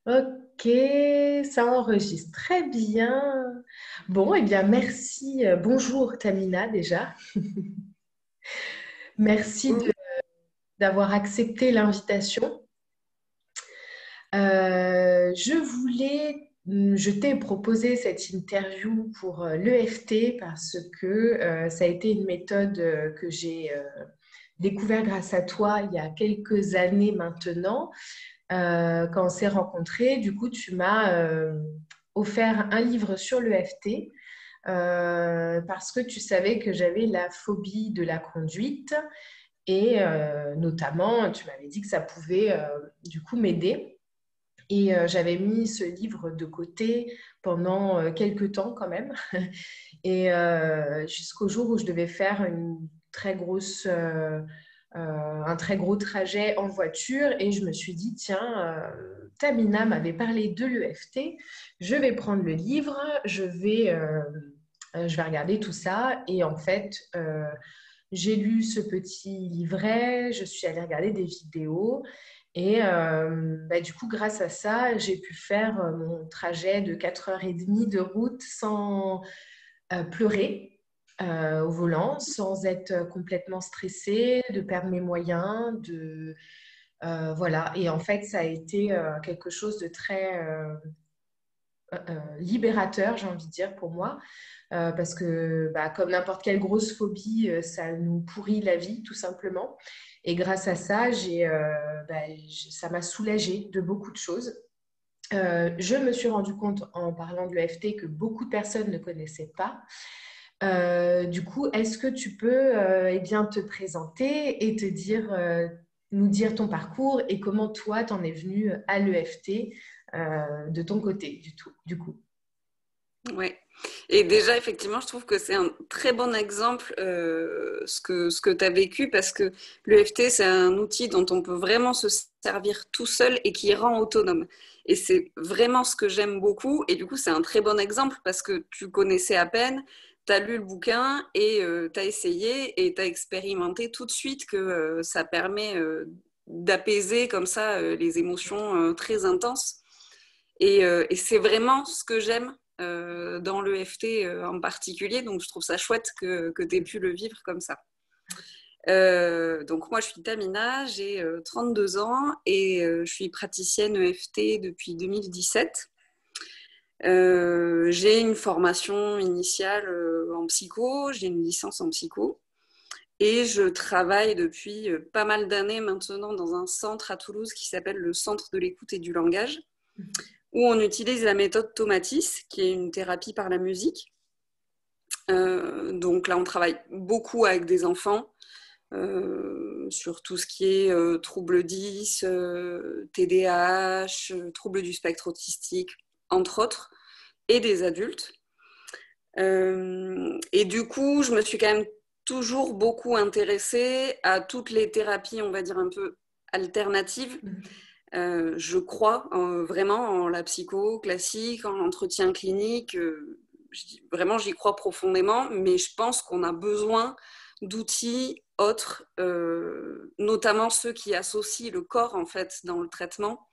Ok, ça enregistre très bien. Bon, eh bien, merci. Bonjour Tamina déjà. Merci Oui, d'avoir accepté l'invitation. Je t'ai proposé cette interview pour l'EFT parce que ça a été une méthode que j'ai découvert grâce à toi il y a quelques années maintenant. Quand on s'est rencontrés, du coup, tu m'as offert un livre sur l'EFT parce que tu savais que j'avais la phobie de la conduite et notamment, tu m'avais dit que ça pouvait du coup m'aider. Et j'avais mis ce livre de côté pendant quelques temps quand même. Et jusqu'au jour où je devais faire très grosse, un très gros trajet en voiture. Et je me suis dit, tiens, Tamina m'avait parlé de l'EFT. Je vais prendre le livre, je vais regarder tout ça. Et en fait, j'ai lu ce petit livret, je suis allée regarder des vidéos. Et du coup, grâce à ça, j'ai pu faire mon trajet de 4h30 de route sans pleurer au volant, sans être complètement stressée, de perdre mes moyens, voilà. Et en fait, ça a été quelque chose de très libérateur, j'ai envie de dire, pour moi, parce que comme n'importe quelle grosse phobie, ça nous pourrit la vie, tout simplement. Et grâce à ça, ça m'a soulagée de beaucoup de choses. Je me suis rendu compte en parlant de l'EFT que beaucoup de personnes ne connaissaient pas. Du coup, est-ce que tu peux eh bien, te présenter et nous dire ton parcours et comment toi, t'en es venu à l'EFT de ton côté, du coup. ouais. Et déjà, effectivement, je trouve que c'est un très bon exemple ce que tu as vécu parce que l'EFT, c'est un outil dont on peut vraiment se servir tout seul et qui rend autonome. Et c'est vraiment ce que j'aime beaucoup. Et du coup, c'est un très bon exemple parce que tu connaissais à peine, tu as lu le bouquin et tu as essayé et tu as expérimenté tout de suite que ça permet d'apaiser comme ça les émotions très intenses. Et c'est vraiment ce que j'aime dans l'EFT en particulier. Donc, je trouve ça chouette que tu aies pu le vivre comme ça. Donc, moi, je suis Tamina, j'ai 32 ans et je suis praticienne EFT depuis 2017. J'ai une formation initiale en psycho, j'ai une licence en psycho. Et je travaille depuis pas mal d'années maintenant dans un centre à Toulouse qui s'appelle le Centre de l'écoute et du langage, où on utilise la méthode Tomatis, qui est une thérapie par la musique. Donc là, on travaille beaucoup avec des enfants sur tout ce qui est troubles 10, TDAH, troubles du spectre autistique, entre autres, et des adultes. Et du coup, je me suis quand même toujours beaucoup intéressée à toutes les thérapies, on va dire un peu alternatives. Je crois vraiment en la psycho classique, en l'entretien clinique. Vraiment, j'y crois profondément, mais je pense qu'on a besoin d'outils autres, notamment ceux qui associent le corps en fait dans le traitement.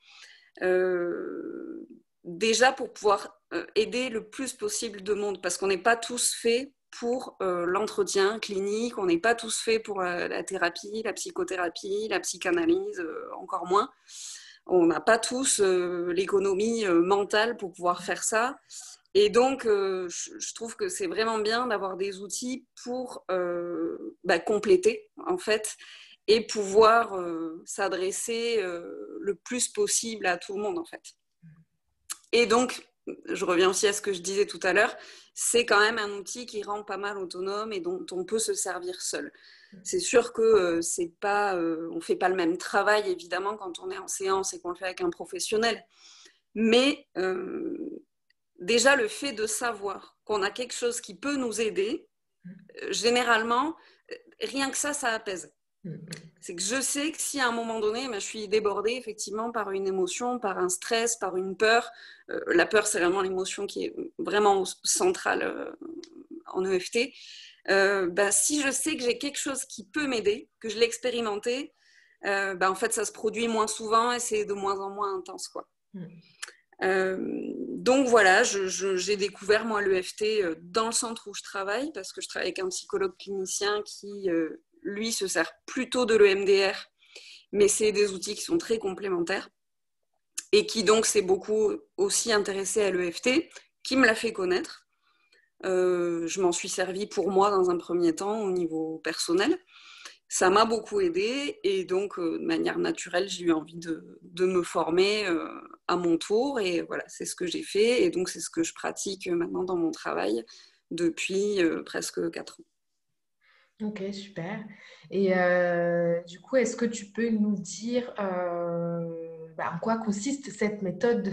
Déjà pour pouvoir aider le plus possible de monde, parce qu'on n'est pas tous faits pour l'entretien clinique, on n'est pas tous faits pour la thérapie, la psychothérapie, la psychanalyse, encore moins. On n'a pas tous l'économie mentale pour pouvoir faire ça. Et donc, je trouve que c'est vraiment bien d'avoir des outils pour compléter, en fait, et pouvoir s'adresser le plus possible à tout le monde, en fait. Et donc, je reviens aussi à ce que je disais tout à l'heure, c'est quand même un outil qui rend pas mal autonome et dont on peut se servir seul. C'est sûr que c'est pas, on fait pas le même travail évidemment quand on est en séance et qu'on le fait avec un professionnel. Mais déjà le fait de savoir qu'on a quelque chose qui peut nous aider, généralement, rien que ça apaise. C'est que je sais que si à un moment donné, je suis débordée effectivement par une émotion, par un stress, par une peur, la peur c'est vraiment l'émotion qui est vraiment centrale en EFT, si je sais que j'ai quelque chose qui peut m'aider, que je l'ai expérimenté, en fait, ça se produit moins souvent et c'est de moins en moins intense, quoi. Donc voilà, j'ai découvert moi l'EFT dans le centre où je travaille parce que je travaille avec un psychologue clinicien qui, lui, se sert plutôt de l'EMDR, mais c'est des outils qui sont très complémentaires et qui donc s'est beaucoup aussi intéressé à l'EFT, qui me l'a fait connaître. Je m'en suis servie pour moi dans un premier temps au niveau personnel. Ça m'a beaucoup aidée et donc de manière naturelle, j'ai eu envie de me former à mon tour et voilà, c'est ce que j'ai fait et donc c'est ce que je pratique maintenant dans mon travail depuis presque 4 ans. Ok, super. Et du coup, est-ce que tu peux nous dire en quoi consiste cette méthode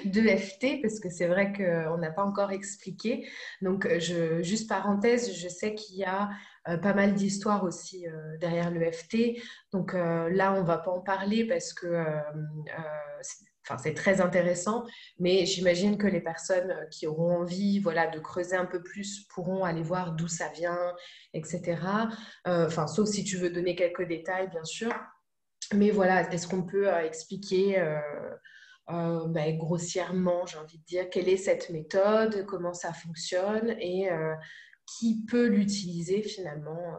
de FT? Parce que c'est vrai qu'on n'a pas encore expliqué. Donc, juste parenthèse, je sais qu'il y a pas mal d'histoires aussi derrière le FT. Donc là, on ne va pas en parler parce que c'est très intéressant. Mais j'imagine que les personnes qui auront envie, voilà, de creuser un peu plus pourront aller voir d'où ça vient, etc. Sauf si tu veux donner quelques détails, bien sûr. Mais voilà, est-ce qu'on peut expliquer grossièrement, j'ai envie de dire, quelle est cette méthode, comment ça fonctionne et qui peut l'utiliser finalement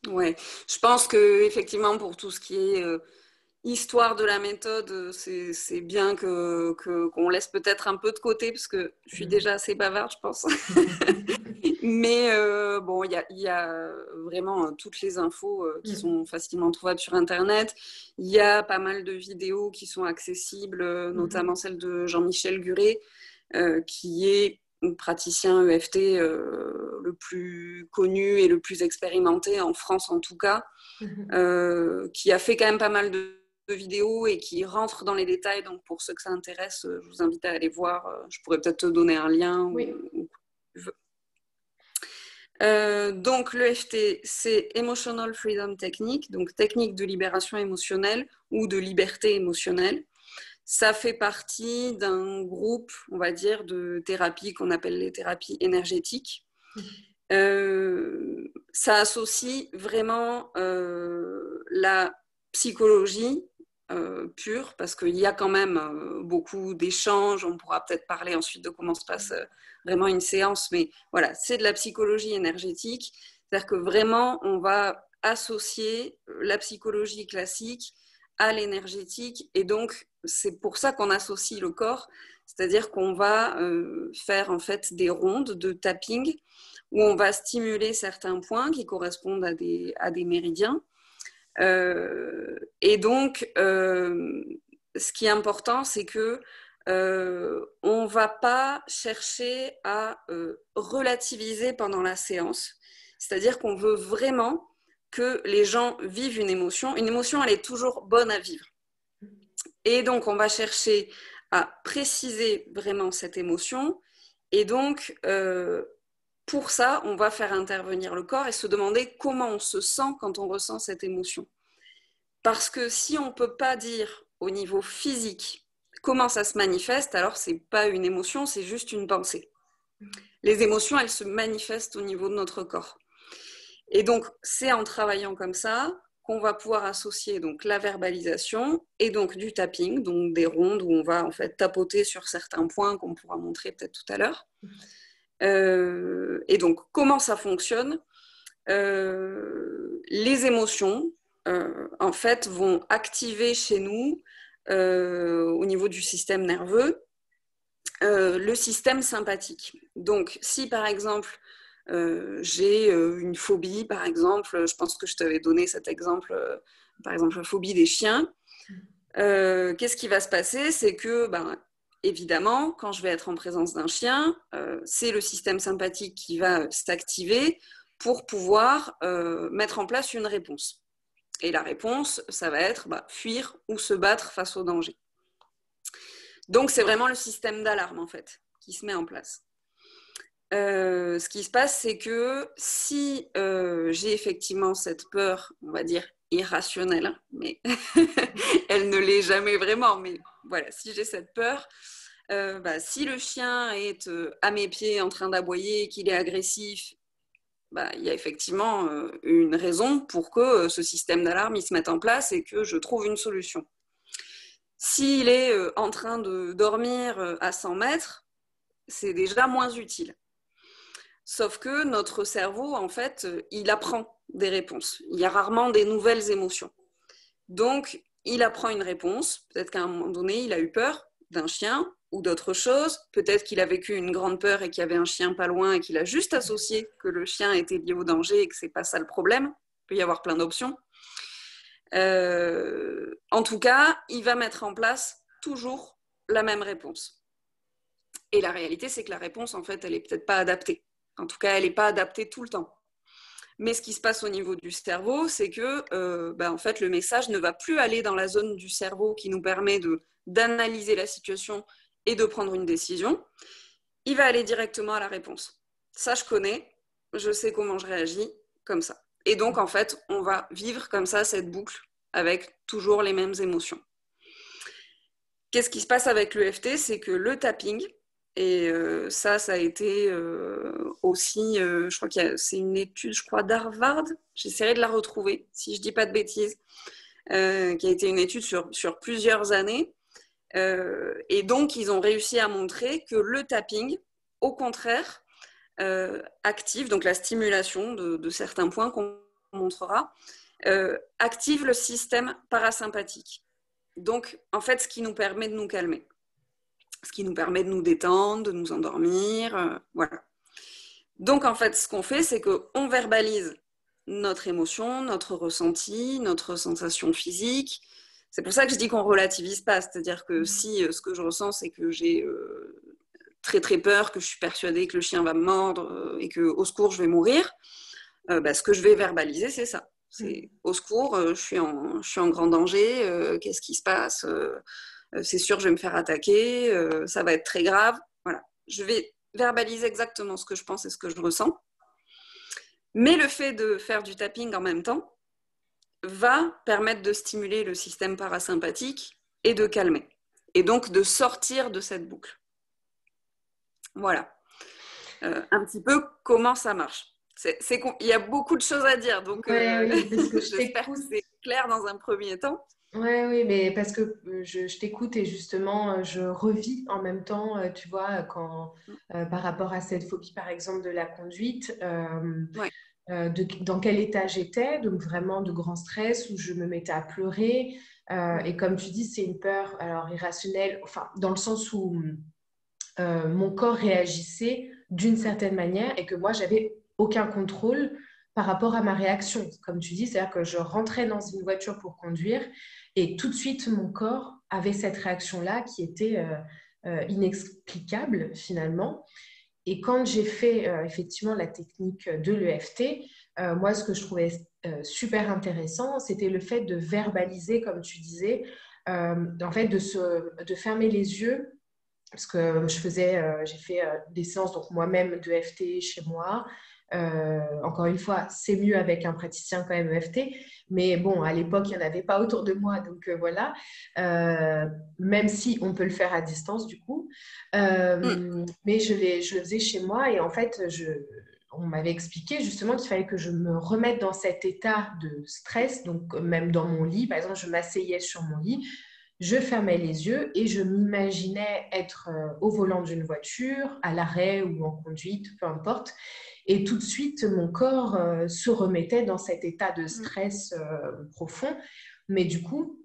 Ouais, je pense que effectivement pour tout ce qui est histoire de la méthode, c'est bien qu'on laisse peut-être un peu de côté parce que je suis déjà assez bavarde, je pense. Mais bon, il y a vraiment toutes les infos qui sont facilement trouvables sur Internet. Il y a pas mal de vidéos qui sont accessibles, notamment celle de Jean-Michel Guret, qui est praticien EFT le plus connu et le plus expérimenté en France en tout cas, qui a fait quand même pas mal de vidéos et qui rentre dans les détails. Donc pour ceux que ça intéresse, je vous invite à aller voir. Je pourrais peut-être te donner un lien. Oui. Donc l'EFT, c'est Emotional Freedom Technique, donc technique de libération émotionnelle ou de liberté émotionnelle. Ça fait partie d'un groupe, on va dire, de thérapies qu'on appelle les thérapies énergétiques. Ça associe vraiment la psychologie pure, parce qu'il y a quand même beaucoup d'échanges. On pourra peut-être parler ensuite de comment se passe vraiment une séance, mais voilà, c'est de la psychologie énergétique. C'est-à-dire que vraiment, on va associer la psychologie classique à l'énergétique, et donc c'est pour ça qu'on associe le corps, c'est-à-dire qu'on va faire en fait des rondes de tapping où on va stimuler certains points qui correspondent à des méridiens. Et donc, ce qui est important, c'est que on ne va pas chercher à relativiser pendant la séance. C'est-à-dire qu'on veut vraiment que les gens vivent une émotion. Une émotion, elle est toujours bonne à vivre. Et donc, on va chercher à préciser vraiment cette émotion. Et donc, pour ça, on va faire intervenir le corps et se demander comment on se sent quand on ressent cette émotion. Parce que si on ne peut pas dire au niveau physique comment ça se manifeste, alors ce n'est pas une émotion, c'est juste une pensée. Les émotions, elles se manifestent au niveau de notre corps. Et donc, c'est en travaillant comme ça qu'on va pouvoir associer donc la verbalisation et donc du tapping, donc des rondes où on va en fait tapoter sur certains points qu'on pourra montrer peut-être tout à l'heure. Et donc, comment ça fonctionne? Les émotions, en fait, vont activer chez nous, au niveau du système nerveux, le système sympathique. Donc, si par exemple, j'ai une phobie, par exemple, je pense que je t'avais donné cet exemple, par exemple, la phobie des chiens, qu'est-ce qui va se passer? C'est que, évidemment, quand je vais être en présence d'un chien, c'est le système sympathique qui va s'activer pour pouvoir mettre en place une réponse. Et la réponse, ça va être fuir ou se battre face au danger. Donc, c'est vraiment le système d'alarme, en fait, qui se met en place. Ce qui se passe, c'est que si j'ai effectivement cette peur, on va dire, irrationnelle, mais elle ne l'est jamais vraiment, mais voilà, si j'ai cette peur, si le chien est à mes pieds en train d'aboyer, qu'il est agressif, il y a effectivement une raison pour que ce système d'alarme il se mette en place et que je trouve une solution. S'il est en train de dormir à 100 mètres, c'est déjà moins utile. Sauf que notre cerveau, en fait, il apprend des réponses. Il y a rarement des nouvelles émotions. Donc, il apprend une réponse. Peut-être qu'à un moment donné, il a eu peur d'un chien ou d'autre chose. Peut-être qu'il a vécu une grande peur et qu'il y avait un chien pas loin et qu'il a juste associé que le chien était lié au danger et que c'est pas ça le problème. Il peut y avoir plein d'options. En tout cas, il va mettre en place toujours la même réponse. Et la réalité, c'est que la réponse, en fait, elle n'est peut-être pas adaptée. En tout cas, elle n'est pas adaptée tout le temps. Mais ce qui se passe au niveau du cerveau, c'est que en fait, le message ne va plus aller dans la zone du cerveau qui nous permet d'analyser la situation et de prendre une décision. Il va aller directement à la réponse. Ça, je connais, je sais comment je réagis, comme ça. Et donc, en fait, on va vivre comme ça cette boucle avec toujours les mêmes émotions. Qu'est-ce qui se passe avec l'EFT? C'est que le tapping, et ça a été aussi, je crois que c'est une étude, je crois, d'Harvard, j'essaierai de la retrouver, si je ne dis pas de bêtises, qui a été une étude sur plusieurs années. Et donc, ils ont réussi à montrer que le tapping, au contraire, active, donc la stimulation de certains points qu'on montrera, active le système parasympathique. Donc, en fait, ce qui nous permet de nous calmer, ce qui nous permet de nous détendre, de nous endormir, voilà. Donc, en fait, ce qu'on fait, c'est qu'on verbalise notre émotion, notre ressenti, notre sensation physique. C'est pour ça que je dis qu'on relativise pas, c'est-à-dire que si ce que je ressens, c'est que j'ai très très peur, que je suis persuadée que le chien va me mordre et que au secours je vais mourir, ce que je vais verbaliser, c'est ça. C'est au secours, je suis en grand danger, qu'est-ce qui se passe, c'est sûr je vais me faire attaquer, ça va être très grave. Voilà. Je vais verbaliser exactement ce que je pense et ce que je ressens. Mais le fait de faire du tapping en même temps va permettre de stimuler le système parasympathique et de calmer. Et donc de sortir de cette boucle. Voilà. Un petit peu comment ça marche. Il y a beaucoup de choses à dire, donc Oui, parce que j'espère que c'est clair dans un premier temps. Oui, mais parce que je t'écoute et justement, je revis en même temps, tu vois, par rapport à cette phobie, par exemple, de la conduite, Ouais. dans quel état j'étais, donc vraiment de grand stress, où je me mettais à pleurer. Et comme tu dis, c'est une peur alors irrationnelle, enfin, dans le sens où mon corps réagissait d'une certaine manière et que moi, j'avais aucun contrôle par rapport à ma réaction. Comme tu dis, c'est-à-dire que je rentrais dans une voiture pour conduire et tout de suite, mon corps avait cette réaction-là qui était inexplicable finalement. Et quand j'ai fait effectivement la technique de l'EFT, moi, ce que je trouvais super intéressant, c'était le fait de verbaliser, comme tu disais, en fait, de fermer les yeux parce que j'ai fait des séances donc moi-même de EFT chez moi. Encore une fois, c'est mieux avec un praticien quand même EFT, mais bon, à l'époque, il n'y en avait pas autour de moi, donc voilà. Même si on peut le faire à distance du coup. Mais je le faisais chez moi et en fait, on m'avait expliqué justement qu'il fallait que je me remette dans cet état de stress, donc même dans mon lit, par exemple, je m'asseyais sur mon lit, je fermais les yeux et je m'imaginais être au volant d'une voiture, à l'arrêt ou en conduite, peu importe. Et tout de suite, mon corps se remettait dans cet état de stress profond. Mais du coup,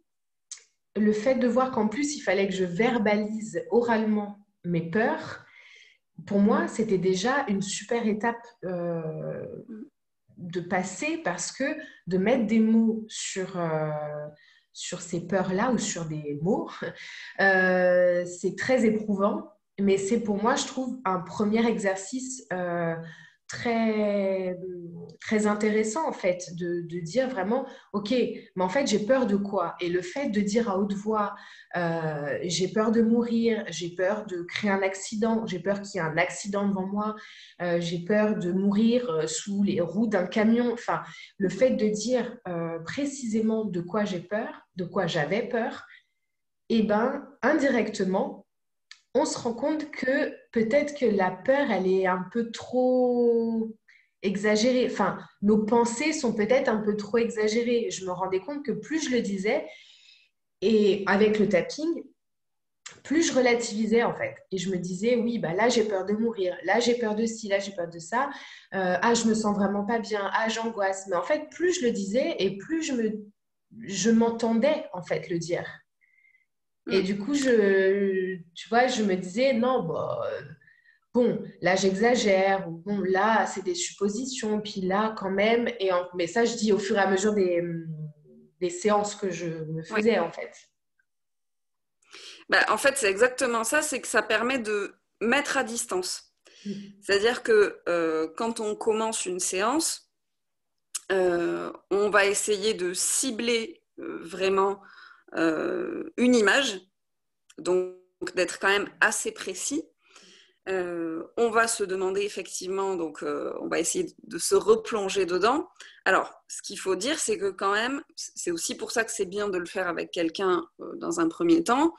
le fait de voir qu'en plus, il fallait que je verbalise oralement mes peurs, pour moi, c'était déjà une super étape de passer parce que de mettre des mots sur ces peurs-là ou sur des mots, c'est très éprouvant. Mais c'est pour moi, je trouve, un premier exercice très, très intéressant, en fait, de dire vraiment, OK, mais en fait, j'ai peur de quoi? Et le fait de dire à haute voix, j'ai peur de mourir, j'ai peur de créer un accident, j'ai peur qu'il y ait un accident devant moi, j'ai peur de mourir sous les roues d'un camion. Enfin, le fait de dire précisément de quoi j'ai peur, de quoi j'avais peur, et ben indirectement, on se rend compte que peut-être que la peur, elle est un peu trop exagéré. Enfin, nos pensées sont peut-être un peu trop exagérées. Je me rendais compte que plus je le disais, et avec le tapping, plus je relativisais en fait. Et je me disais, oui, bah là j'ai peur de mourir, là j'ai peur de ci, là j'ai peur de ça, ah je me sens vraiment pas bien, ah j'angoisse. Mais en fait, plus je le disais et plus je m'entendais en fait le dire. Et Mm. du coup, tu vois, je me disais, non, bah, bon, là j'exagère, ou bon, là c'est des suppositions, puis là quand même, mais ça je dis au fur et à mesure des séances que je me Ouais. faisais en fait. Bah, en fait, c'est exactement ça, c'est que ça permet de mettre à distance. C'est-à-dire que quand on commence une séance, on va essayer de cibler vraiment une image, donc d'être quand même assez précis. On va se demander effectivement, donc on va essayer de se replonger dedans. Alors, ce qu'il faut dire, c'est que quand même, c'est aussi pour ça que c'est bien de le faire avec quelqu'un dans un premier temps.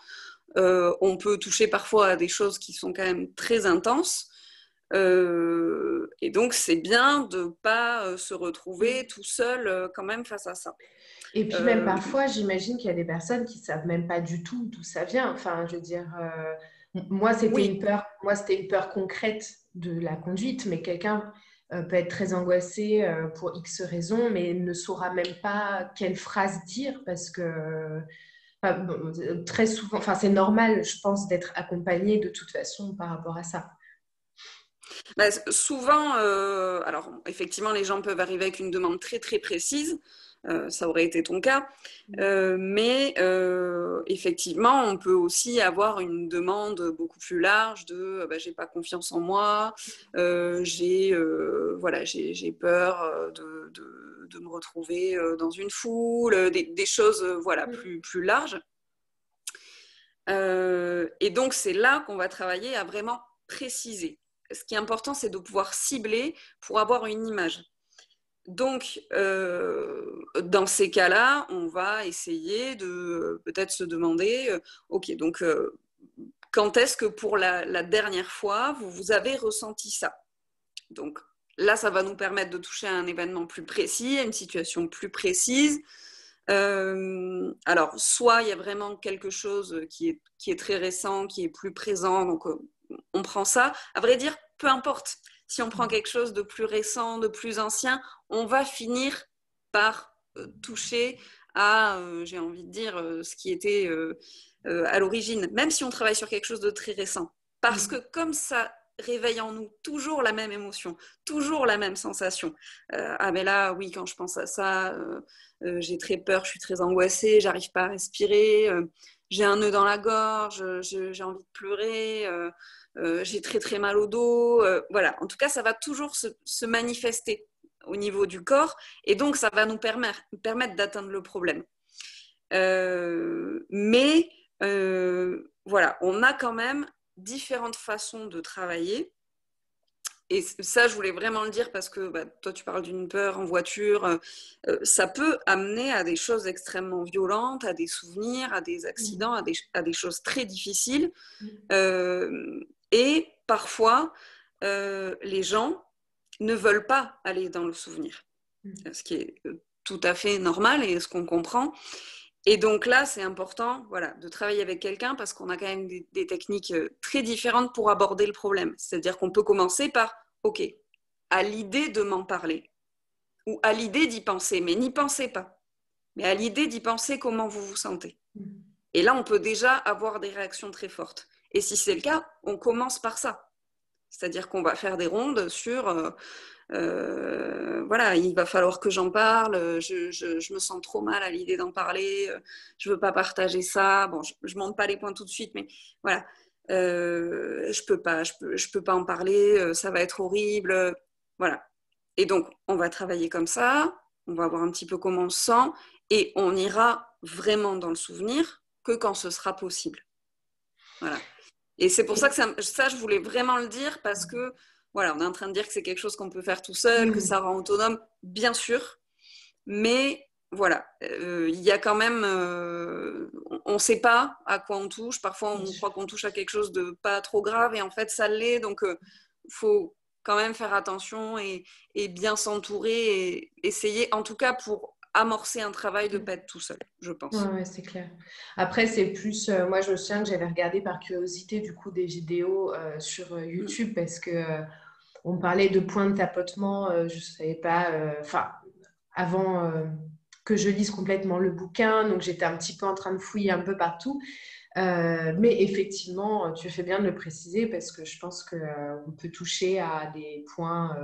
On peut toucher parfois à des choses qui sont quand même très intenses. Et donc, c'est bien de ne pas se retrouver tout seul quand même face à ça. Et puis même Euh, parfois, j'imagine qu'il y a des personnes qui savent même pas du tout d'où ça vient. Enfin, je veux dire, moi oui, c'était une peur concrète de la conduite, mais quelqu'un peut être très angoissé pour X raisons, mais ne saura même pas quelle phrase dire parce que bon, très souvent, enfin c'est normal, je pense, d'être accompagné de toute façon par rapport à ça. bah, souvent, alors effectivement, les gens peuvent arriver avec une demande très très précise. Ça aurait été ton cas. Mais effectivement, on peut aussi avoir une demande beaucoup plus large de bah, j'ai pas confiance en moi, voilà, j'ai peur de me retrouver dans une foule, des choses voilà, plus larges. Et donc, c'est là qu'on va travailler à vraiment préciser. Ce qui est important, c'est de pouvoir cibler pour avoir une image. Donc, dans ces cas-là, on va essayer de peut-être se demander, ok, donc quand est-ce que pour la dernière fois, vous avez ressenti ça? Donc là, ça va nous permettre de toucher à un événement plus précis, à une situation plus précise. Alors, soit il y a vraiment quelque chose qui est très récent, qui est plus présent, donc on prend ça. À vrai dire, peu importe. Si on prend quelque chose de plus récent, de plus ancien, on va finir par toucher à, j'ai envie de dire, ce qui était à l'origine, même si on travaille sur quelque chose de très récent. Parce que comme ça réveille en nous toujours la même émotion, toujours la même sensation. Ah mais là, oui, quand je pense à ça, j'ai très peur, je suis très angoissée, j'arrive pas à respirer, j'ai un nœud dans la gorge, j'ai envie de pleurer, j'ai très très mal au dos. Voilà, en tout cas, ça va toujours se manifester au niveau du corps et donc ça va nous permettre d'atteindre le problème. Mais voilà, on a quand même différentes façons de travailler. Et ça, je voulais vraiment le dire parce que bah, toi, tu parles d'une peur en voiture. Ça peut amener à des choses extrêmement violentes, à des souvenirs, à des accidents, à des choses très difficiles. Et parfois, les gens ne veulent pas aller dans le souvenir, ce qui est tout à fait normal et ce qu'on comprend. Et donc là, c'est important voilà, de travailler avec quelqu'un parce qu'on a quand même des techniques très différentes pour aborder le problème. C'est-à-dire qu'on peut commencer par, OK, à l'idée de m'en parler ou à l'idée d'y penser, mais n'y pensez pas. Mais à l'idée d'y penser comment vous vous sentez. Et là, on peut déjà avoir des réactions très fortes. Et si c'est le cas, on commence par ça. C'est-à-dire qu'on va faire des rondes sur voilà, il va falloir que j'en parle, je me sens trop mal à l'idée d'en parler, je veux pas partager ça. Bon, je monte pas les points tout de suite, mais voilà, je peux pas en parler, ça va être horrible, voilà. Et donc, on va travailler comme ça, on va voir un petit peu comment on se sent, et on ira vraiment dans le souvenir que quand ce sera possible. Voilà. Et c'est pour ça que ça, je voulais vraiment le dire parce que, voilà, on est en train de dire que c'est quelque chose qu'on peut faire tout seul, que ça rend autonome, bien sûr. Mais voilà, il y a quand même, on ne sait pas à quoi on touche. Parfois, on croit qu'on touche à quelque chose de pas trop grave et en fait, ça l'est. Donc, faut quand même faire attention et bien s'entourer et essayer, en tout cas pour amorcer un travail de ne pas être tout seul, je Ouais, pense. ouais, c'est clair. Après, c'est plus. Moi, je me souviens que j'avais regardé par curiosité, du coup, des vidéos sur Mm. YouTube parce que on parlait de points de tapotement. Je ne savais pas. Enfin, avant que je lise complètement le bouquin, donc j'étais un petit peu en train de fouiller un peu partout. Mais effectivement, tu fais bien de le préciser parce que je pense qu'on peut toucher à des points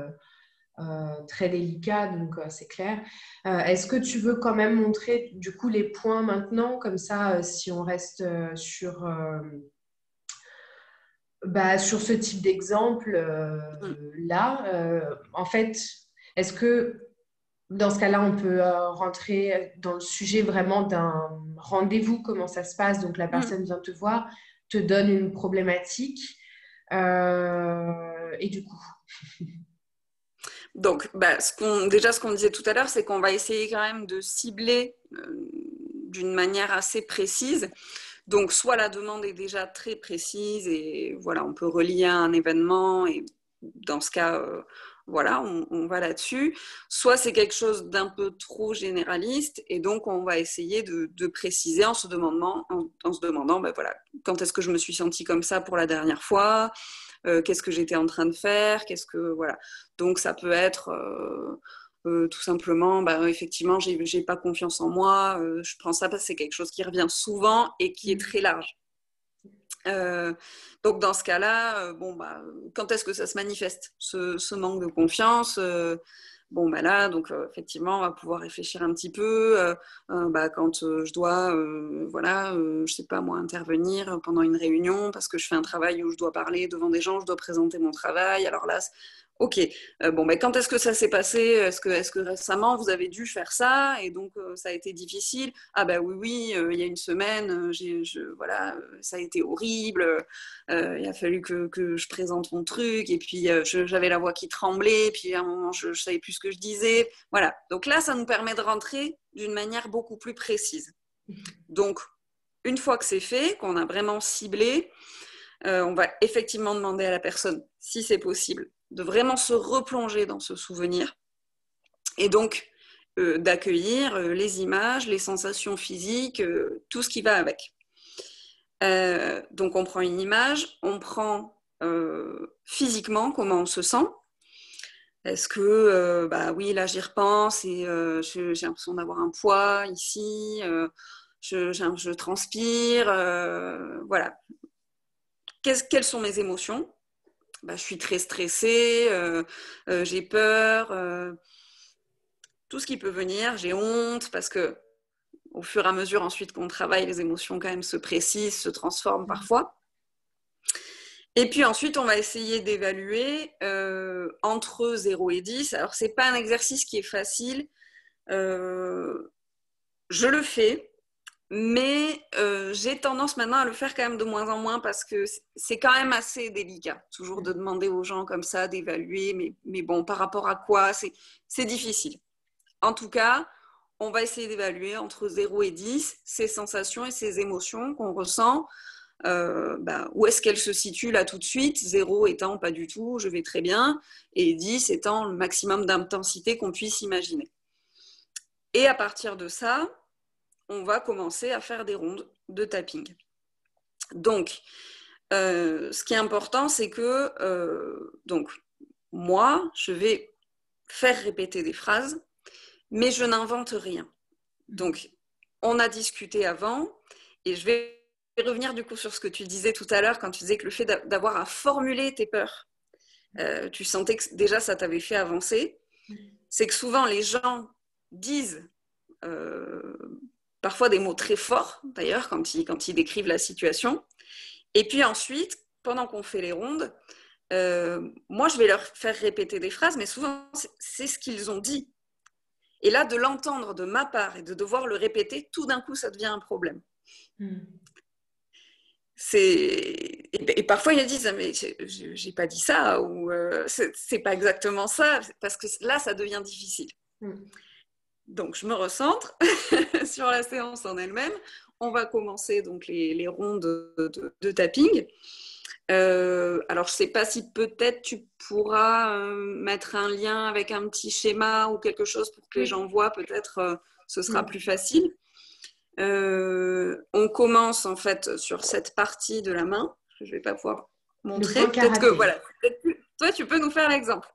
très délicats, donc c'est clair. Est-ce que tu veux quand même montrer du coup les points maintenant, comme ça, si on reste sur ce type d'exemple Mm. là, en fait, est-ce que dans ce cas-là, on peut rentrer dans le sujet vraiment d'un rendez-vous, comment ça se passe? Donc la Mm. personne vient te voir, te donne une problématique, et du coup. Donc, déjà, ce qu'on disait tout à l'heure, c'est qu'on va essayer quand même de cibler d'une manière assez précise. Donc, soit la demande est déjà très précise et voilà, on peut relier à un événement et dans ce cas, voilà, on va là-dessus. Soit c'est quelque chose d'un peu trop généraliste et donc on va essayer de préciser en se demandant, ben voilà, quand est-ce que je me suis sentie comme ça pour la dernière fois, qu'est-ce que j'étais en train de faire, qu'est-ce que voilà. Donc ça peut être tout simplement, bah, effectivement, j'ai pas confiance en moi. Je prends ça parce que c'est quelque chose qui revient souvent et qui est très large. Euh, donc dans ce cas-là, quand est-ce que ça se manifeste, ce manque de confiance bon, bah là, donc effectivement, on va pouvoir réfléchir un petit peu. Quand je dois, je sais pas moi, intervenir pendant une réunion parce que je fais un travail où je dois parler devant des gens, je dois présenter mon travail. Alors là, ok. Quand est-ce que ça s'est passé? Est-ce que récemment vous avez dû faire ça et donc ça a été difficile? Ah bah oui, il y a une semaine, ça a été horrible. Il a fallu que je présente mon truc et puis j'avais la voix qui tremblait, puis à un moment je savais plus ce que je disais. Voilà. Donc là, ça nous permet de rentrer d'une manière beaucoup plus précise. Donc, une fois que c'est fait, qu'on a vraiment ciblé, on va effectivement demander à la personne, si c'est possible, de vraiment se replonger dans ce souvenir et donc d'accueillir les images, les sensations physiques, tout ce qui va avec. Donc on prend une image, on prend physiquement comment on se sent. Est-ce que, oui, là j'y repense et j'ai l'impression d'avoir un poids ici, je transpire, voilà. Quelles sont mes émotions? Je suis très stressée, j'ai peur, tout ce qui peut venir, j'ai honte parce que au fur et à mesure ensuite qu'on travaille, les émotions quand même se précisent, se transforment parfois. Et puis ensuite, on va essayer d'évaluer entre 0 et 10. Alors, ce n'est pas un exercice qui est facile. Je le fais, mais j'ai tendance maintenant à le faire quand même de moins en moins parce que c'est quand même assez délicat, toujours de demander aux gens comme ça d'évaluer, mais bon, par rapport à quoi, c'est difficile. En tout cas, on va essayer d'évaluer entre 0 et 10 ces sensations et ces émotions qu'on ressent. Où est-ce qu'elle se situe là tout de suite, 0 étant pas du tout, je vais très bien, et 10 étant le maximum d'intensité qu'on puisse imaginer. Et à partir de ça, on va commencer à faire des rondes de tapping. Donc, ce qui est important, c'est que moi, je vais faire répéter des phrases, mais je n'invente rien. Donc, on a discuté avant, et je vais revenir du coup sur ce que tu disais tout à l'heure quand tu disais que le fait d'avoir à formuler tes peurs, tu sentais que déjà ça t'avait fait avancer. C'est que souvent les gens disent parfois des mots très forts, d'ailleurs, quand ils décrivent la situation. Et puis ensuite, pendant qu'on fait les rondes, moi je vais leur faire répéter des phrases, mais souvent c'est ce qu'ils ont dit. Et là, de l'entendre de ma part et de devoir le répéter, tout d'un coup, ça devient un problème. Et parfois ils me disent mais j'ai pas dit ça ou c'est pas exactement ça parce que là ça devient difficile. Donc je me recentre sur la séance en elle-même. On va commencer donc les rondes de tapping. Alors, je ne sais pas si peut-être tu pourras mettre un lien avec un petit schéma ou quelque chose pour que les Oui. gens voient, peut-être ce sera Mm. plus facile. On commence en fait sur cette partie de la main. Je ne vais pas pouvoir Le point montrer. Peut-être que, karaté. voilà, toi, tu peux nous faire l'exemple.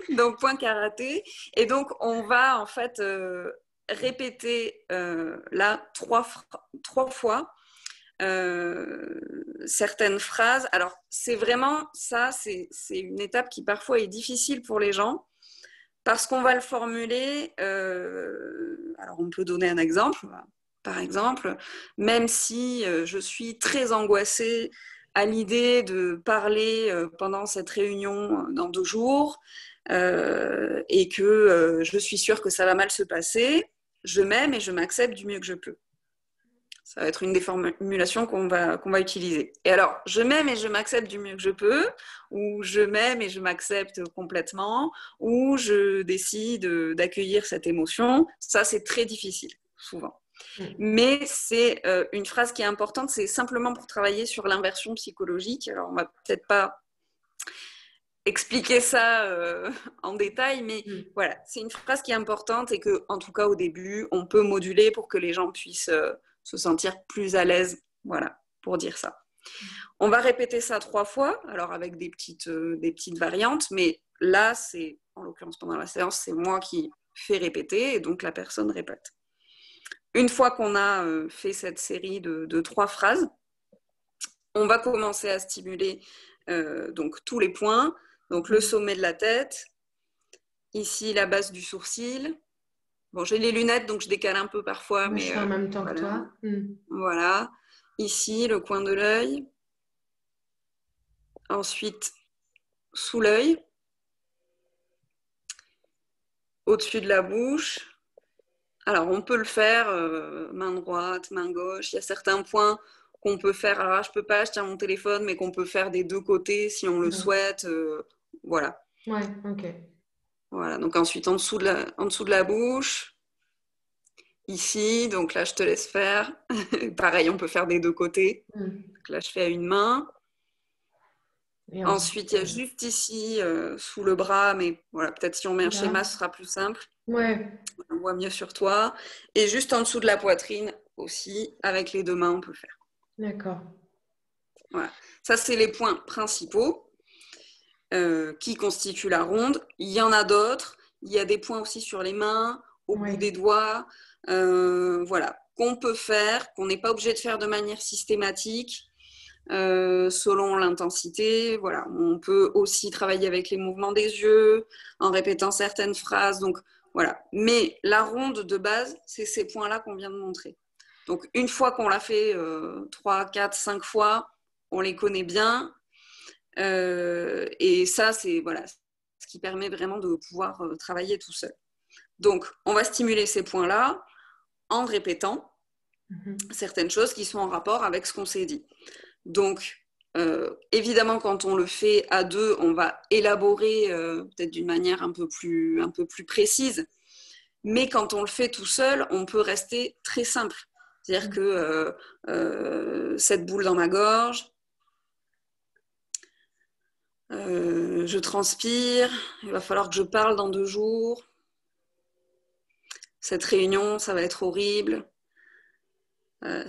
Donc, point karaté. Et donc, on va en fait répéter là trois fois certaines phrases. Alors, c'est vraiment ça, c'est une étape qui parfois est difficile pour les gens parce qu'on va le formuler. Alors, on peut donner un exemple. Par exemple, même si je suis très angoissée à l'idée de parler pendant cette réunion dans 2 jours et que je suis sûre que ça va mal se passer, je m'aime et je m'accepte du mieux que je peux. Ça va être une des formulations qu'on va utiliser. Et alors, je m'aime et je m'accepte du mieux que je peux, ou je m'aime et je m'accepte complètement, ou je décide d'accueillir cette émotion. Ça, c'est très difficile, souvent. Mm. Mais c'est une phrase qui est importante, c'est simplement pour travailler sur l'inversion psychologique. Alors, on va peut-être pas expliquer ça en détail, mais Mm. voilà, c'est une phrase qui est importante et que, en tout cas au début, on peut moduler pour que les gens puissent se sentir plus à l'aise, voilà, pour dire ça. On va répéter ça 3 fois, alors avec des petites variantes, mais là, c'est, en l'occurrence pendant la séance, c'est moi qui fais répéter et donc la personne répète. Une fois qu'on a fait cette série de 3 phrases, on va commencer à stimuler donc tous les points. Donc le sommet de la tête, ici la base du sourcil. Bon, j'ai les lunettes, donc je décale un peu parfois, Moi, je mais fais en même temps que voilà. toi. Mm. Voilà. Ici, le coin de l'œil. Ensuite, sous l'œil. Au-dessus de la bouche. Alors, on peut le faire main droite, main gauche. Il y a certains points qu'on peut faire. Alors, je peux pas, je tiens mon téléphone, mais qu'on peut faire des 2 côtés si on le Ouais. souhaite. Voilà. Ouais, ok. Voilà. Donc, ensuite, en dessous de la bouche. Ici, donc là, je te laisse faire. Pareil, on peut faire des 2 côtés. Mm. Donc là, je fais à une main. Et Ensuite, ensuite, il y a juste ici, sous le bras, mais voilà, peut-être si on met un là. schéma, ce sera plus simple. Ouais, On voit mieux sur toi. Et juste en dessous de la poitrine aussi, avec les 2 mains, on peut faire. d'accord. Voilà. Ça, c'est les points principaux qui constituent la ronde. Il y en a d'autres. Il y a des points aussi sur les mains, au bout des Ouais. doigts. Voilà, qu'on peut faire, qu'on n'est pas obligé de faire de manière systématique. Selon l'intensité. Voilà. On peut aussi travailler avec les mouvements des yeux, en répétant certaines phrases. Donc, voilà. Mais la ronde de base, c'est ces points-là qu'on vient de montrer. Donc, une fois qu'on l'a fait 3, 4, 5 fois, on les connaît bien. Et ça, c'est voilà, ce qui permet vraiment de pouvoir travailler tout seul. Donc, on va stimuler ces points-là en répétant certaines choses qui sont en rapport avec ce qu'on s'est dit. Donc, évidemment, quand on le fait à 2, on va élaborer peut-être d'une manière un peu plus précise. Mais quand on le fait tout seul, on peut rester très simple. C'est-à-dire que cette boule dans ma gorge, je transpire, il va falloir que je parle dans 2 jours. Cette réunion, ça va être horrible.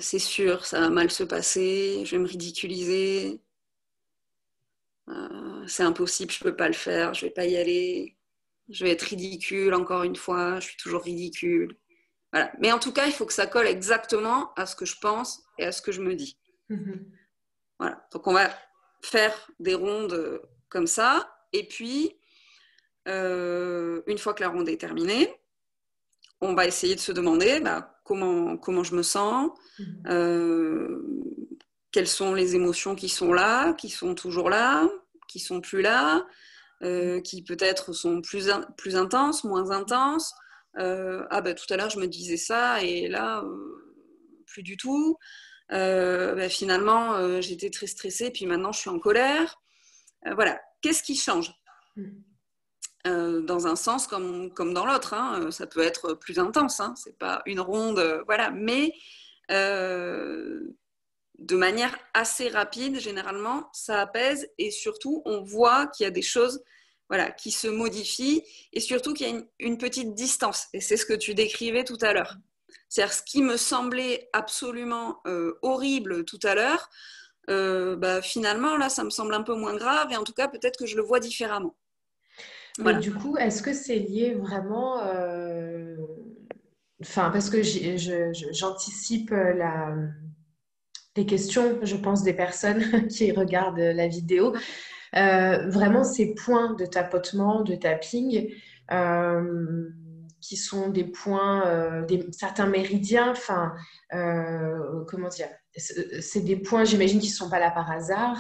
C'est sûr, ça va mal se passer, je vais me ridiculiser. C'est impossible, je ne peux pas le faire, je ne vais pas y aller. Je vais être ridicule encore une fois, je suis toujours ridicule. Voilà. Mais en tout cas, il faut que ça colle exactement à ce que je pense et à ce que je me dis. Voilà. Donc on va faire des rondes comme ça. Et puis, une fois que la ronde est terminée, on va essayer de se demander comment je me sens, quelles sont les émotions qui sont là, qui sont toujours là, qui sont plus là, qui peut-être sont plus intenses, moins intenses. Tout à l'heure je me disais ça et là plus du tout. Finalement j'étais très stressée puis maintenant je suis en colère. Voilà, qu'est-ce qui change dans un sens comme dans l'autre, hein. Ça peut être plus intense, hein. C'est pas une ronde, voilà, mais de manière assez rapide, généralement, ça apaise et surtout, on voit qu'il y a des choses qui se modifient et surtout qu'il y a une petite distance. Et c'est ce que tu décrivais tout à l'heure. C'est-à-dire, ce qui me semblait absolument horrible tout à l'heure, finalement, là, ça me semble un peu moins grave et en tout cas, peut-être que je le vois différemment. Mais du coup, est-ce que c'est lié vraiment... Enfin, parce que j'anticipe les questions, je pense, des personnes qui regardent la vidéo. Vraiment, ces points de tapotement, de tapping, qui sont des points, certains méridiens, enfin, comment dire, c'est des points, j'imagine, qui ne sont pas là par hasard,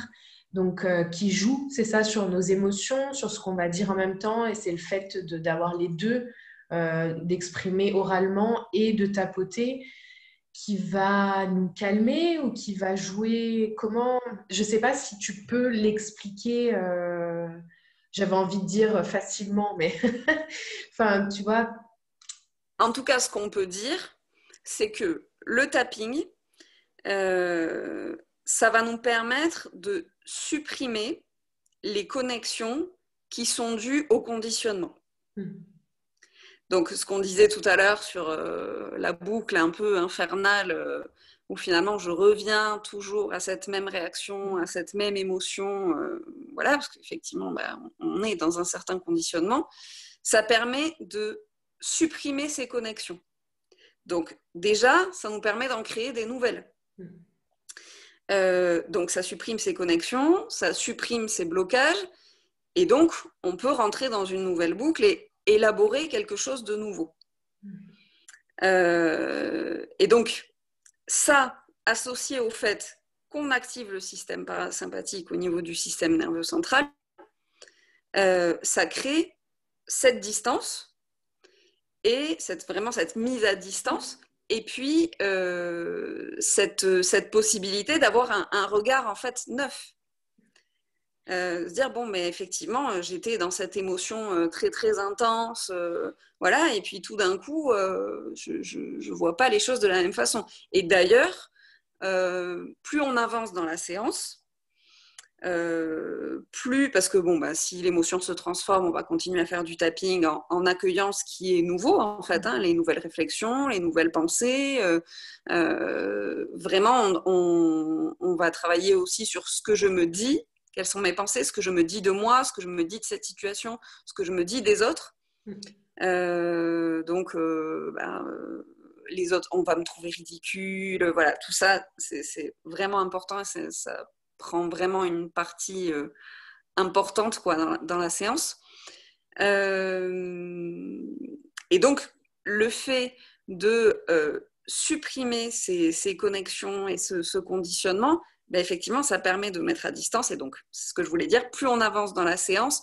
donc qui jouent, c'est ça, sur nos émotions, sur ce qu'on va dire en même temps, et c'est le fait d'avoir les deux, d'exprimer oralement et de tapoter qui va nous calmer ou qui va jouer comment? Je ne sais pas si tu peux l'expliquer, j'avais envie de dire facilement, mais enfin, tu vois. En tout cas, ce qu'on peut dire, c'est que le tapping, ça va nous permettre de supprimer les connexions qui sont dues au conditionnement. Donc, ce qu'on disait tout à l'heure sur la boucle un peu infernale, où finalement je reviens toujours à cette même réaction, à cette même émotion, parce qu'effectivement, on est dans un certain conditionnement, ça permet de supprimer ces connexions. Donc, déjà, ça nous permet d'en créer des nouvelles. Donc, ça supprime ces connexions, ça supprime ces blocages, et donc, on peut rentrer dans une nouvelle boucle et élaborer quelque chose de nouveau. Et donc, ça, associé au fait qu'on active le système parasympathique au niveau du système nerveux central, ça crée cette distance et vraiment cette mise à distance, et puis cette possibilité d'avoir un regard en fait neuf. Se dire bon, mais effectivement j'étais dans cette émotion très très intense, et puis tout d'un coup je vois pas les choses de la même façon. Et d'ailleurs plus on avance dans la séance, plus, parce que si l'émotion se transforme, on va continuer à faire du tapping en accueillant ce qui est nouveau en fait, les nouvelles réflexions, les nouvelles pensées, vraiment on va travailler aussi sur ce que je me dis, quelles sont mes pensées, ce que je me dis de moi, ce que je me dis de cette situation, ce que je me dis des autres. Les autres, on va me trouver ridicule, tout ça c'est vraiment important, ça prend vraiment une partie importante dans la séance. Et donc, le fait de supprimer ces connexions et ce conditionnement, effectivement, ça permet de mettre à distance. Et donc, c'est ce que je voulais dire, plus on avance dans la séance,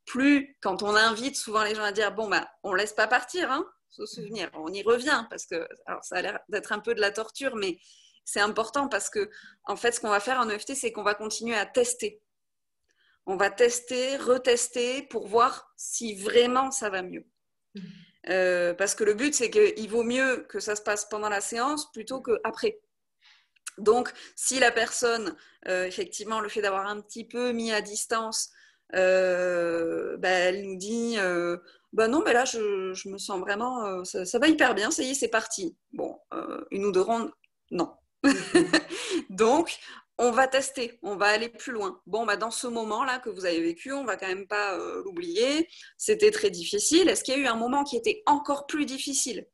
plus quand on invite souvent les gens à dire, on ne laisse pas partir, ce souvenir, on y revient, parce que ça a l'air d'être un peu de la torture, mais c'est important parce que, en fait, ce qu'on va faire en EFT, c'est qu'on va continuer à tester. On va tester, retester pour voir si vraiment ça va mieux. Parce que le but, c'est qu'il vaut mieux que ça se passe pendant la séance plutôt qu'après. Donc, si la personne, effectivement, le fait d'avoir un petit peu mis à distance, elle nous dit non, mais là, je me sens vraiment, ça va hyper bien, ça y est, c'est parti. Bon, une ou deux rondes, non. Donc, on va tester, on va aller plus loin. Bon, dans ce moment-là que vous avez vécu, on va quand même pas l'oublier. C'était très difficile. Est-ce qu'il y a eu un moment qui était encore plus difficile?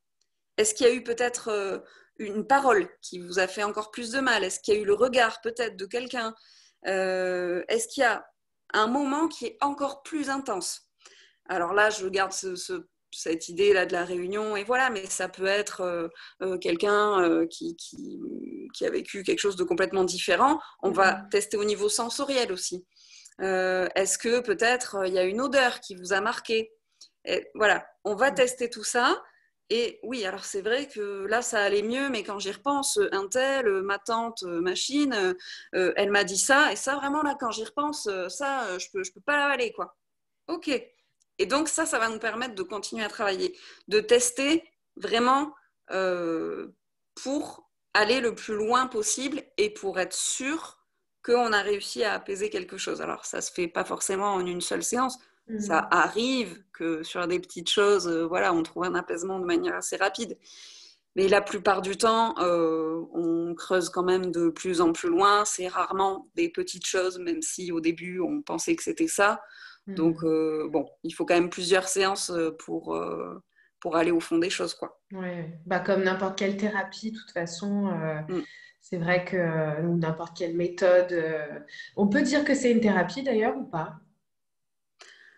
Est-ce qu'il y a eu peut-être une parole qui vous a fait encore plus de mal? Est-ce qu'il y a eu le regard peut-être de quelqu'un? Est-ce qu'il y a un moment qui est encore plus intense? Alors là, je garde cette idée-là de la réunion, et voilà, mais ça peut être quelqu'un qui a vécu quelque chose de complètement différent. On va tester au niveau sensoriel aussi. Est-ce que peut-être il y a une odeur qui vous a marqué? Et voilà, on va tester tout ça. Et oui, alors c'est vrai que là, ça allait mieux, mais quand j'y repense, un tel, ma tante, machine, elle m'a dit ça, et ça, vraiment, là, quand j'y repense, ça, je peux pas l'avaler, quoi. Ok. Et donc, ça va nous permettre de continuer à travailler, de tester vraiment pour aller le plus loin possible et pour être sûr qu'on a réussi à apaiser quelque chose. Alors, ça se fait pas forcément en une seule séance. Ça arrive que sur des petites choses, voilà, on trouve un apaisement de manière assez rapide. Mais la plupart du temps, on creuse quand même de plus en plus loin. C'est rarement des petites choses, même si au début, on pensait que c'était ça. Donc, bon, il faut quand même plusieurs séances pour aller au fond des choses, quoi. Ouais. Bah, comme n'importe quelle thérapie, de toute façon, Mm. c'est vrai que ou n'importe quelle méthode. On peut dire que c'est une thérapie d'ailleurs ou pas?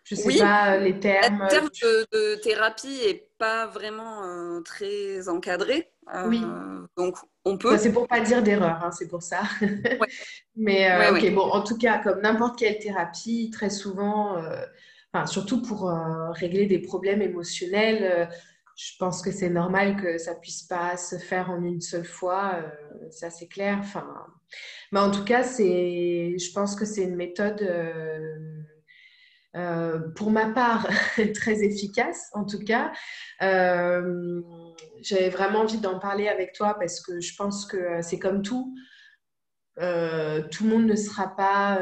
Je sais Oui, pas les le termes. terme de thérapie est pas vraiment très encadré. Oui. Donc, on Bah, peut. c'est pour pas dire d'erreur, hein, c'est pour ça. Ouais, Mais ouais, ouais. ok, bon, en tout cas, comme n'importe quelle thérapie, très souvent, enfin, surtout pour régler des problèmes émotionnels, je pense que c'est normal que ça puisse pas se faire en une seule fois, ça c'est clair. Enfin, mais en tout cas, je pense que c'est une méthode, pour ma part, très efficace, en tout cas. Euh, J'avais vraiment envie d'en parler avec toi parce que je pense que c'est comme tout. Tout le monde ne sera pas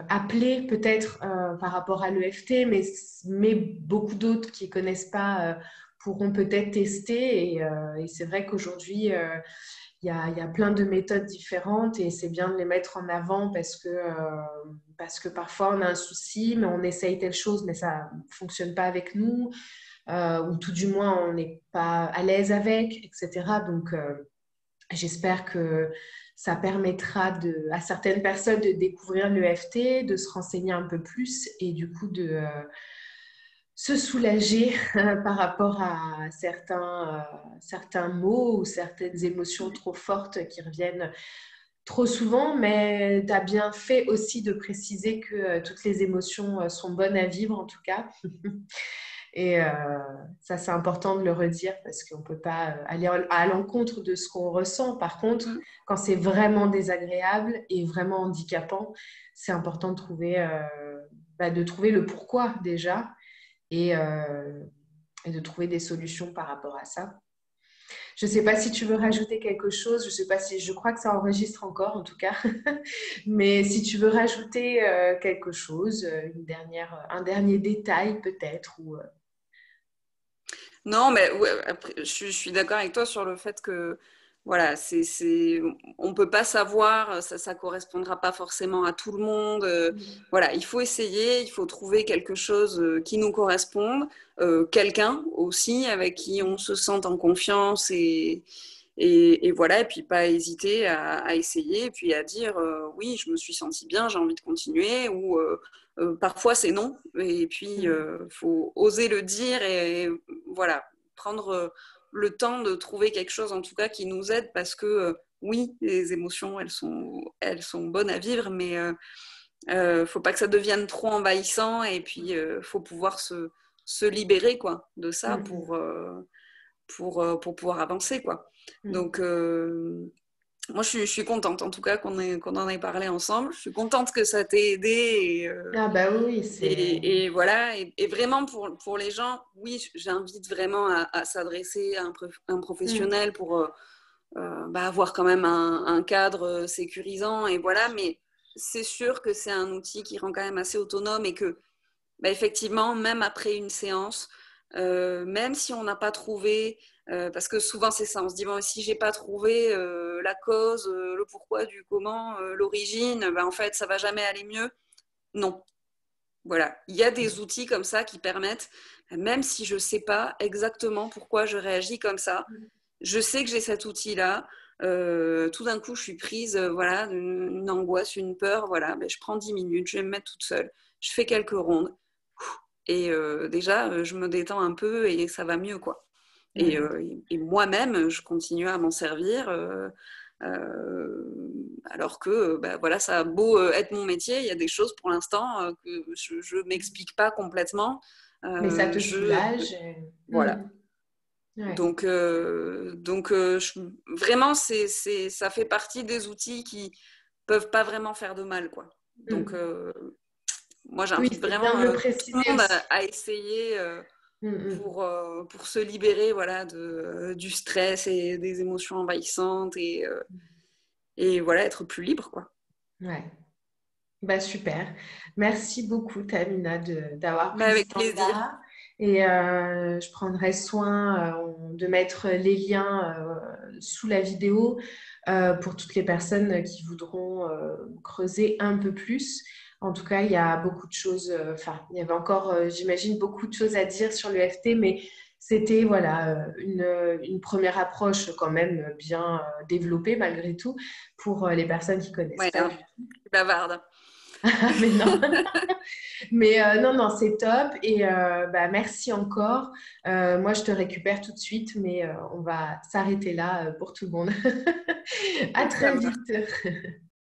appelé peut-être par rapport à l'EFT, mais beaucoup d'autres qui ne connaissent pas pourront peut-être tester. Et c'est vrai qu'aujourd'hui, il y a plein de méthodes différentes et c'est bien de les mettre en avant parce que parfois on a un souci, mais on essaye telle chose, mais ça ne fonctionne pas avec nous, ou tout du moins on n'est pas à l'aise avec, etc. Donc, j'espère que ça permettra à certaines personnes de découvrir l'EFT, de se renseigner un peu plus et du coup de se soulager par rapport à certains mots ou certaines émotions trop fortes qui reviennent trop souvent. Mais tu as bien fait aussi de préciser que toutes les émotions sont bonnes à vivre en tout cas. Et ça, c'est important de le redire parce qu'on ne peut pas aller à l'encontre de ce qu'on ressent. Par contre, Mm. quand c'est vraiment désagréable et vraiment handicapant, c'est important de trouver le pourquoi déjà et, euh, et de trouver des solutions par rapport à ça. Je ne sais pas si tu veux rajouter quelque chose. Je sais pas si je crois que ça enregistre encore en tout cas. Mais si tu veux rajouter quelque chose, un dernier détail peut-être ou Non, mais ouais, après, je suis d'accord avec toi sur le fait que voilà, on peut pas savoir, ça correspondra pas forcément à tout le monde. Voilà, il faut essayer, il faut trouver quelque chose qui nous corresponde, quelqu'un aussi avec qui on se sente en confiance et voilà, et puis pas hésiter à essayer, et puis à dire oui, je me suis sentie bien, j'ai envie de continuer, ou parfois c'est non, et puis faut oser le dire et voilà, prendre le temps de trouver quelque chose en tout cas qui nous aide parce que oui, les émotions elles sont bonnes à vivre, mais faut pas que ça devienne trop envahissant et puis faut pouvoir se libérer quoi de ça pour pouvoir avancer quoi. Donc moi je suis contente en tout cas qu'on en ait parlé ensemble. Je suis contente que ça t'ait aidé Ah bah oui, et voilà, et vraiment pour les gens, oui, j'invite vraiment à s'adresser à un Mm. professionnel pour avoir quand même un cadre sécurisant, et voilà, mais c'est sûr que c'est un outil qui rend quand même assez autonome et que, effectivement, même après une séance, même si on n'a pas trouvé, parce que souvent c'est ça, on se dit, bon, si j'ai pas trouvé la cause, le pourquoi du comment, l'origine, en fait, ça va jamais aller mieux. Non, voilà, il y a des outils comme ça qui permettent, même si je ne sais pas exactement pourquoi je réagis comme ça, je sais que j'ai cet outil-là. Tout d'un coup, je suis prise, voilà, une angoisse, une peur. Voilà, je prends 10 minutes, je vais me mettre toute seule, je fais quelques rondes et déjà, je me détends un peu et ça va mieux, quoi. Ouais. Et moi-même, je continue à m'en servir. Alors que voilà, ça a beau être mon métier, il y a des choses pour l'instant que je ne m'explique pas complètement. Mais ça te Je soulage. voilà. Ouais. Donc, vraiment, ça fait partie des outils qui peuvent pas vraiment faire de mal, quoi. Donc, Mm. moi, Oui, j'invite c'est vraiment bien de le tout le préciser monde aussi. à essayer. pour se libérer voilà, du stress et des émotions envahissantes et voilà, être plus libre, quoi. Ouais. Bah, super. Merci beaucoup, Tamina, d'avoir Mais pris ce avec plaisir. temps-là. Et je prendrai soin de mettre les liens sous la vidéo pour toutes les personnes qui voudront creuser un peu plus. En tout cas, il y a beaucoup de choses, enfin, il y avait encore, j'imagine, beaucoup de choses à dire sur le FT, mais c'était voilà, une première approche quand même bien développée malgré tout pour les personnes qui connaissent Ouais, pas hein, du tout. je suis bavarde. Mais non. Mais non, non, c'est top. Et bah, merci encore. Moi, je te récupère tout de suite, mais on va s'arrêter là pour tout le monde. À Ça très marche. vite.